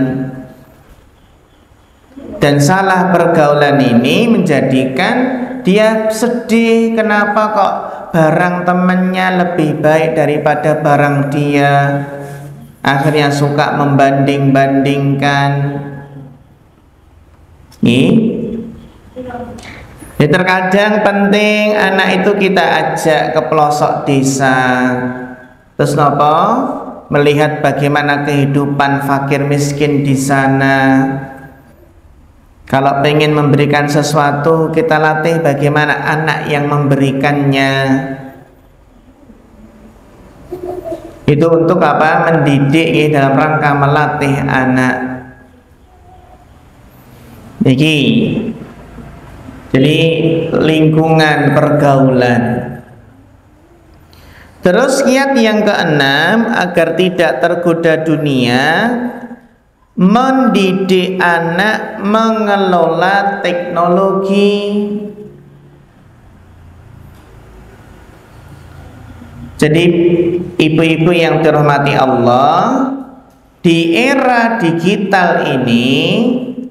Dan salah pergaulan ini menjadikan dia sedih. Kenapa kok barang temannya lebih baik daripada barang dia? Akhirnya suka membanding-bandingkan. Jadi terkadang penting anak itu kita ajak ke pelosok desa. Terus nopo? Melihat bagaimana kehidupan fakir miskin di sana. Kalau pengen memberikan sesuatu, kita latih bagaimana anak yang memberikannya. Itu untuk mendidik dalam rangka melatih anak. Jadi lingkungan pergaulan. Terus kiat yang keenam, agar tidak tergoda dunia, mendidik anak mengelola teknologi. Jadi ibu-ibu yang dirahmati Allah, di era digital ini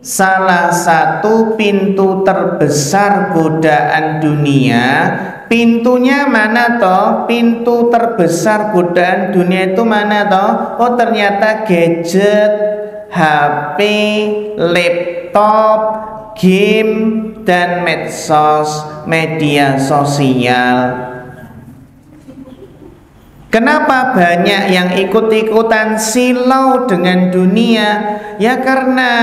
salah satu pintu terbesar godaan dunia. Pintunya mana toh? Pintu terbesar godaan dunia itu mana toh? Oh ternyata gadget, HP, laptop, game, dan medsos, media sosial. Kenapa banyak yang ikut-ikutan silau dengan dunia? Ya karena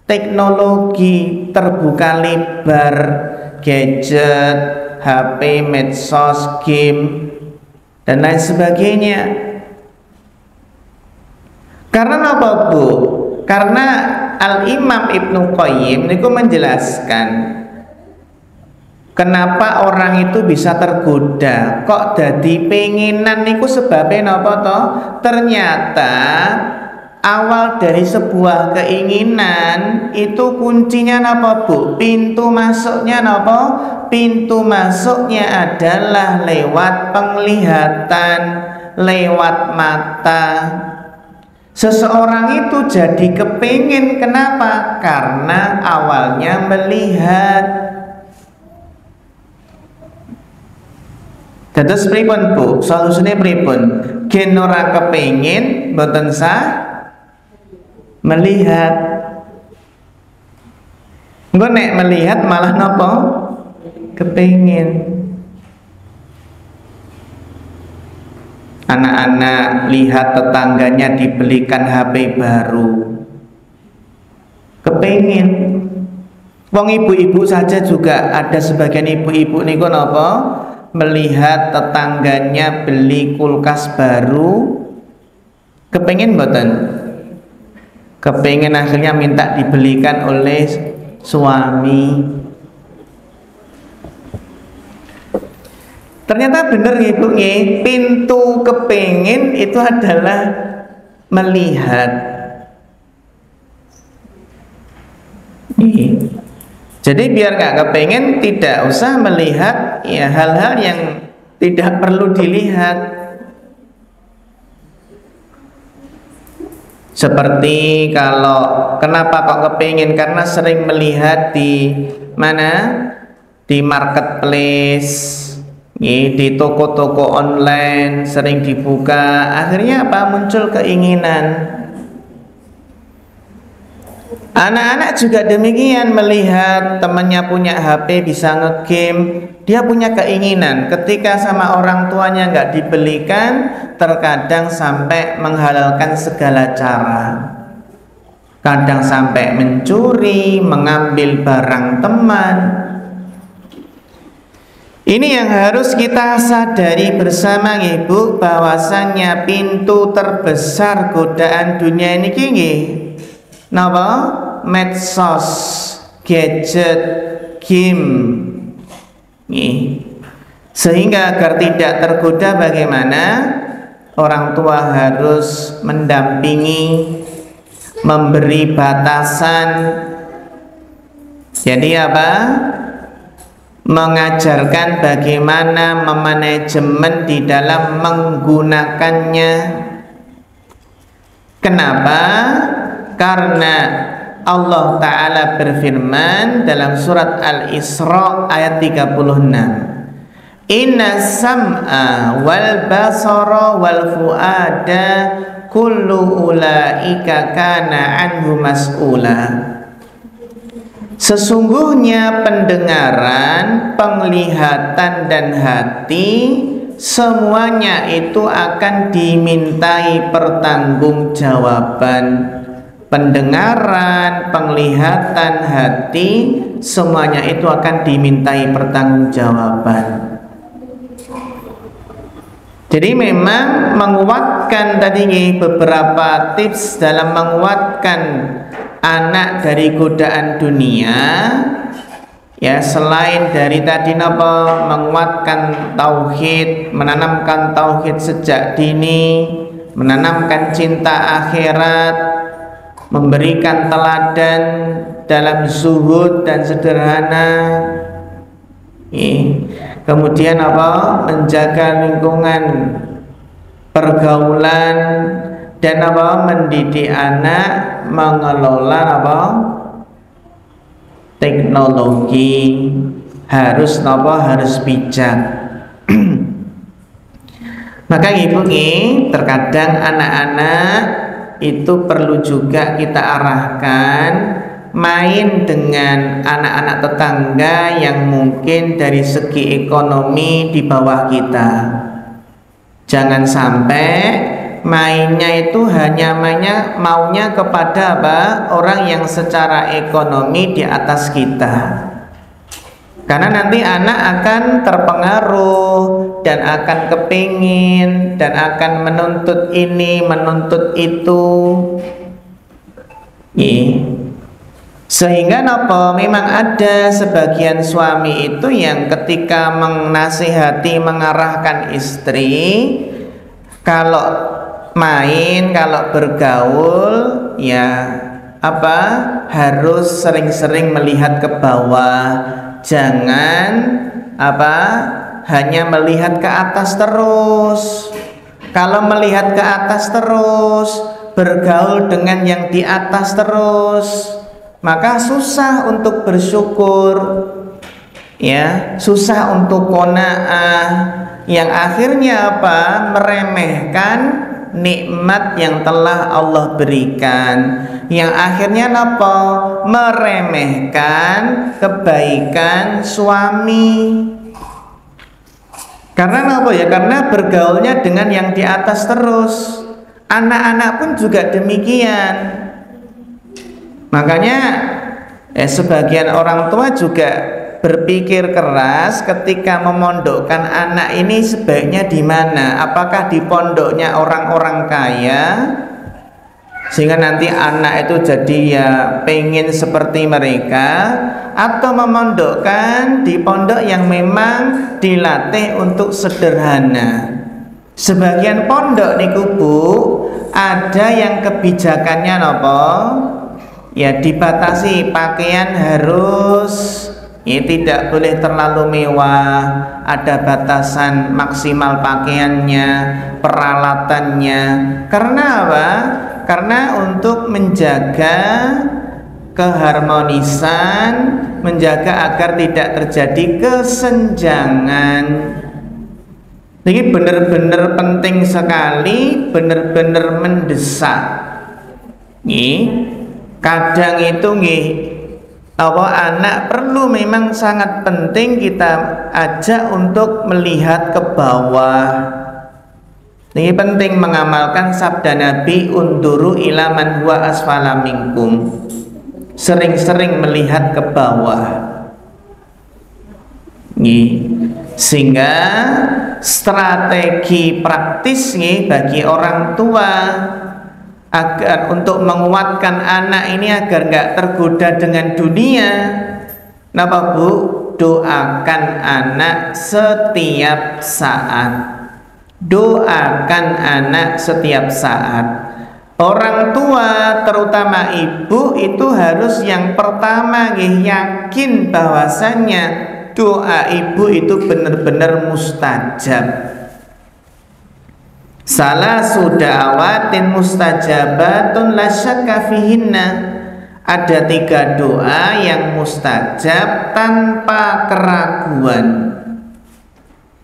teknologi terbuka lebar, gadget, HP, medsos, game, dan lain sebagainya. Karena apa Bu? Karena Al-Imam Ibnu Qayyim itu menjelaskan Kenapa orang itu bisa tergoda? Kok dadi penginan niku sebabnya napa toh? Ternyata awal dari sebuah keinginan itu kuncinya napa Bu? Pintu masuknya napa? Pintu masuknya adalah lewat penglihatan, lewat mata. Seseorang itu jadi kepingin, kenapa? Karena awalnya melihat. Terus pripun Bu? Solusine pripun? Gen ora kepengin mboten sah melihat. Engko nek melihat malah napa? Kepengin. Anak-anak lihat tetangganya dibelikan HP baru, kepengin. Wong ibu-ibu saja juga ada sebagian ibu-ibu niku napa? Melihat tetangganya beli kulkas baru, kepengin mboten? Kepengin, akhirnya minta dibelikan oleh suami. Ternyata bener ibu nih, pintu kepengin itu adalah melihat. Jadi biar gak kepengen, tidak usah melihat ya hal-hal yang tidak perlu dilihat. Seperti kalau kenapa kok kepengen? Karena sering melihat di mana? Di marketplace, di toko-toko online sering dibuka. Akhirnya apa? Muncul keinginan. Anak-anak juga demikian, melihat temannya punya HP bisa ngegame, dia punya keinginan. Ketika sama orang tuanya nggak dibelikan, terkadang sampai menghalalkan segala cara. Kadang sampai mencuri, mengambil barang teman. Ini yang harus kita sadari bersama Ibu, bahwasannya pintu terbesar godaan dunia ini nggih napa? Medsos, gadget, game. Sehingga agar tidak tergoda, bagaimana? Orang tua harus mendampingi, memberi batasan. Jadi apa? Mengajarkan bagaimana memanajemen di dalam menggunakannya. Kenapa? Karena Allah Ta'ala berfirman dalam surat Al-Isra ayat 36, Inna sam'a wal basara wal fu'ada kullu ulaika kana anhu mas'ula. Sesungguhnya pendengaran, penglihatan dan hati semuanya itu akan dimintai pertanggungjawaban. Pendengaran, penglihatan, hati semuanya itu akan dimintai pertanggungjawaban. Jadi memang menguatkan tadi beberapa tips dalam menguatkan anak dari godaan dunia. Ya, selain dari tadi napa, menguatkan tauhid, menanamkan tauhid sejak dini, menanamkan cinta akhirat, memberikan teladan dalam zuhud dan sederhana. Kemudian apa? Menjaga lingkungan pergaulan dan apa? Mendidik anak mengelola apa? Teknologi. Harus apa? Harus bijak. Maka ibu terkadang anak-anak itu perlu juga kita arahkan main dengan anak-anak tetangga yang mungkin dari segi ekonomi di bawah kita. Jangan sampai mainnya itu hanya maunya kepada apa? Orang yang secara ekonomi di atas kita. Karena nanti anak akan terpengaruh dan akan kepingin dan akan menuntut ini, menuntut itu. Sehingga napa, memang ada sebagian suami itu yang ketika menasihati, mengarahkan istri, kalau main, kalau bergaul, ya harus sering-sering melihat ke bawah, jangan hanya melihat ke atas terus. Kalau melihat ke atas terus, bergaul dengan yang di atas terus, maka susah untuk bersyukur, ya, susah untuk qanaah, yang akhirnya meremehkan nikmat yang telah Allah berikan, yang akhirnya meremehkan kebaikan suami. Karena karena bergaulnya dengan yang di atas terus. Anak-anak pun juga demikian. Makanya sebagian orang tua juga berpikir keras ketika memondokkan anak ini sebaiknya di mana? Apakah di pondoknya orang-orang kaya sehingga nanti anak itu jadi ya pengen seperti mereka, atau memondokkan di pondok yang memang dilatih untuk sederhana? Sebagian pondok niku Bu, ada yang kebijakannya ya dibatasi, pakaian harus tidak boleh terlalu mewah, ada batasan maksimal pakaiannya, peralatannya. Karena apa? Karena untuk menjaga keharmonisan, menjaga agar tidak terjadi kesenjangan. Ini benar-benar penting sekali, benar-benar mendesak. Kadang itu anak perlu, memang sangat penting kita ajak untuk melihat ke bawah. Ini penting mengamalkan sabda Nabi, unduru ila man huwa asfala minkum. Sering-sering melihat ke bawah. Sehingga strategi praktis bagi orang tua agar untuk menguatkan anak ini agar nggak tergoda dengan dunia, kenapa Bu? Doakan anak setiap saat. Doakan anak setiap saat. Orang tua, terutama ibu, itu harus yang pertama yakin bahwasannya doa ibu itu benar-benar mustajab. Salah sudawatin mustajabatun la syakka fihinna. Ada 3 doa yang mustajab tanpa keraguan.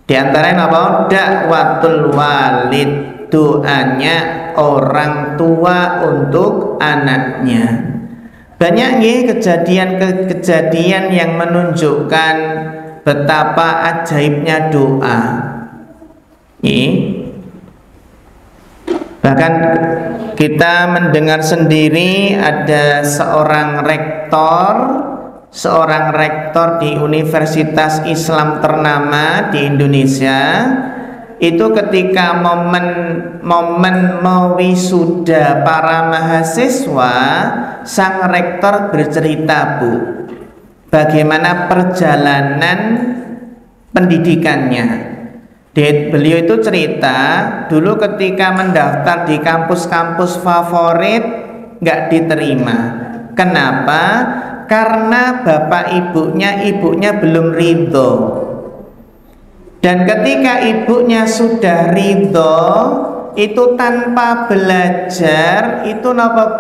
Di antaranya dakwatul walid, doanya orang tua untuk anaknya. Banyak kejadian yang menunjukkan betapa ajaibnya doa. Bahkan kita mendengar sendiri ada seorang rektor di universitas Islam ternama di Indonesia. Itu ketika momen mewisuda para mahasiswa, sang rektor bercerita Bu, bagaimana perjalanan pendidikannya. Beliau itu cerita dulu ketika mendaftar di kampus-kampus favorit nggak diterima. Kenapa? Karena bapak ibunya belum ridho. Dan ketika ibunya sudah ridho, itu tanpa belajar itu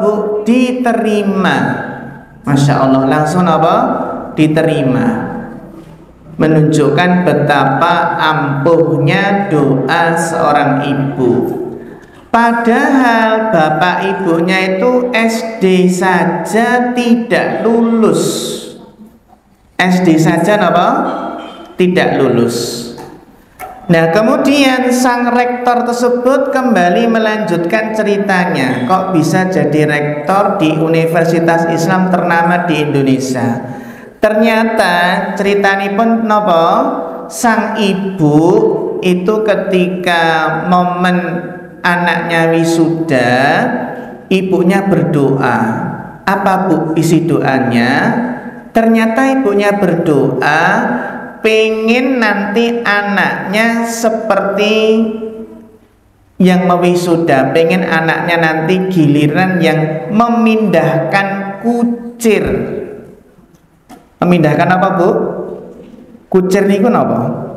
Bu? Diterima. Masya Allah, langsung diterima. Menunjukkan betapa ampuhnya doa seorang ibu. Padahal bapak ibunya itu SD saja tidak lulus. SD saja tidak lulus. Nah, kemudian sang rektor tersebut kembali melanjutkan ceritanya. Kok bisa jadi rektor di Universitas Islam ternama di Indonesia? Ternyata ceritanya pun sang ibu itu ketika momen anaknya wisuda, ibunya berdoa. Apa Bu isi doanya? Ternyata ibunya berdoa pengen nanti anaknya seperti yang mewisuda, pengen anaknya nanti giliran yang memindahkan kucir. Memindahkan apa Bu? Kucir niku napa?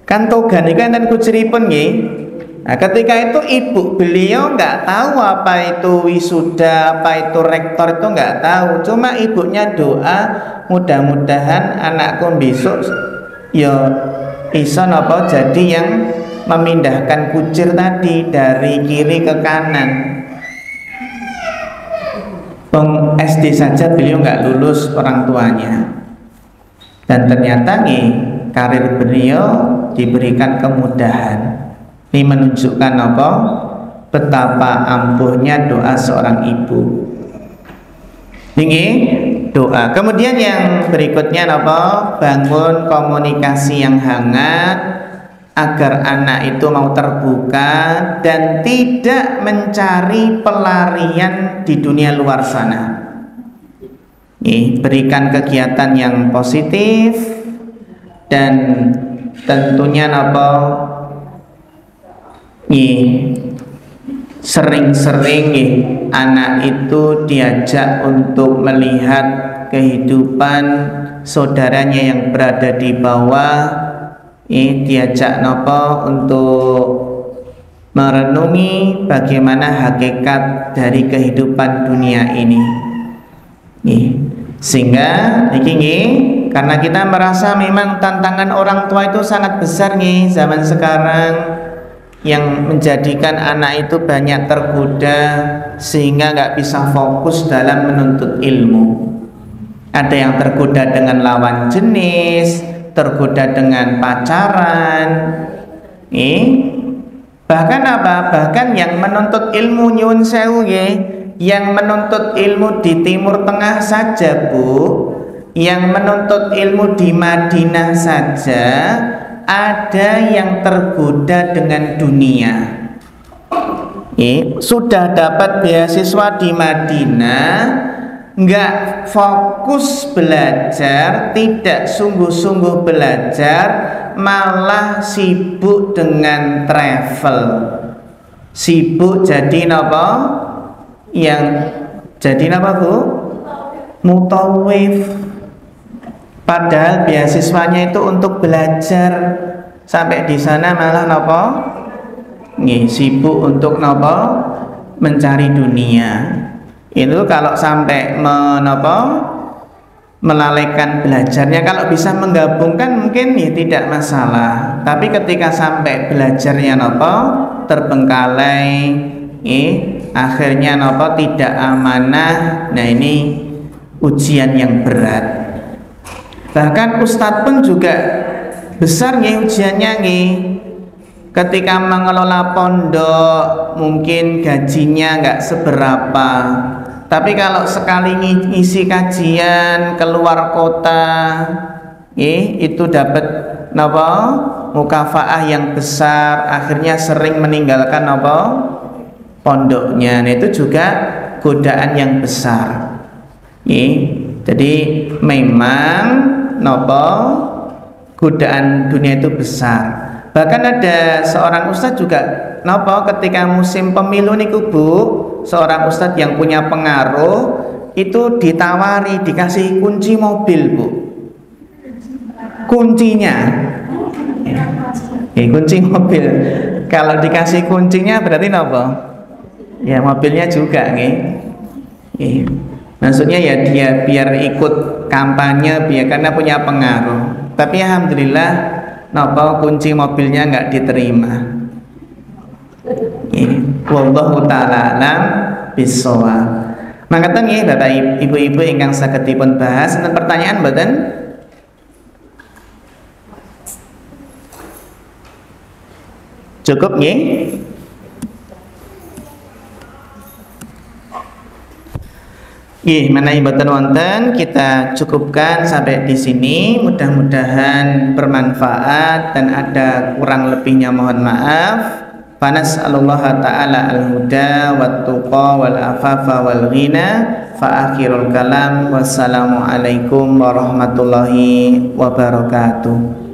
Kan toga niku enten kuciripun nggih. Nah, ketika itu ibu beliau nggak tahu apa itu wisuda, apa itu rektor, itu nggak tahu. Cuma ibunya doa, mudah-mudahan anakku besok ya iso napa jadi yang memindahkan kucir tadi dari kiri ke kanan. Bang SD saja beliau nggak lulus orang tuanya, dan ternyata nih karir beliau diberikan kemudahan. Ini menunjukkan apa? Betapa ampuhnya doa seorang ibu. Ini doa. Kemudian yang berikutnya apa? Bangun komunikasi yang hangat agar anak itu mau terbuka dan tidak mencari pelarian di dunia luar sana. Ini berikan kegiatan yang positif dan tentunya apa? Sering-sering anak itu diajak untuk melihat kehidupan saudaranya yang berada di bawah, diajak nopo untuk merenungi bagaimana hakikat dari kehidupan dunia ini. Sehingga karena kita merasa memang tantangan orang tua itu sangat besar nih zaman sekarang, yang menjadikan anak itu banyak tergoda sehingga nggak bisa fokus dalam menuntut ilmu. Ada yang tergoda dengan lawan jenis, tergoda dengan pacaran, bahkan apa? Bahkan yang menuntut ilmu nyuwun sewu yang menuntut ilmu di Timur Tengah saja Bu, yang menuntut ilmu di Madinah saja ada yang tergoda dengan dunia. Sudah dapat beasiswa di Madinah, nggak fokus belajar, tidak sungguh-sungguh belajar, malah sibuk dengan travel, sibuk jadi apa? Yang jadi apa Bu? Mutawif. Padahal beasiswanya itu untuk belajar, sampai di sana malah nopo sibuk untuk nopo mencari dunia. Itu kalau sampai melalaikan belajarnya. Kalau bisa menggabungkan mungkin tidak masalah. Tapi ketika sampai belajarnya nopo terbengkalai, akhirnya nopo tidak amanah. Nah ini ujian yang berat. Bahkan ustadz pun juga besar ujiannya ketika mengelola pondok, mungkin gajinya nggak seberapa, tapi kalau sekali ngisi kajian keluar kota, itu dapat mukafaah yang besar, akhirnya sering meninggalkan pondoknya. Nah, itu juga godaan yang besar. Jadi memang godaan dunia itu besar. Bahkan ada seorang ustadz juga ketika musim pemilu niku Bu, seorang ustadz yang punya pengaruh itu ditawari, dikasih kunci mobil Bu, kuncinya kunci mobil. Kalau dikasih kuncinya berarti ya mobilnya juga maksudnya ya dia biar ikut kampanye, biar karena punya pengaruh. Tapi alhamdulillah kunci mobilnya nggak diterima. Wallahu ta'ala alam bissawab. Mangkaten Bapak Ibu ingkang saged dipun bahas tentang pertanyaan mboten? Cukup nggih? Menawi mboten wonten, kita cukupkan sampai di sini. Mudah-mudahan bermanfaat dan ada kurang lebihnya mohon maaf. Fanas'alullaha ta'ala al-huda wat-tuqa wal-afafa wal-ghina. Fa akhirul kalam, wassalamu alaikum warahmatullahi wabarakatuh.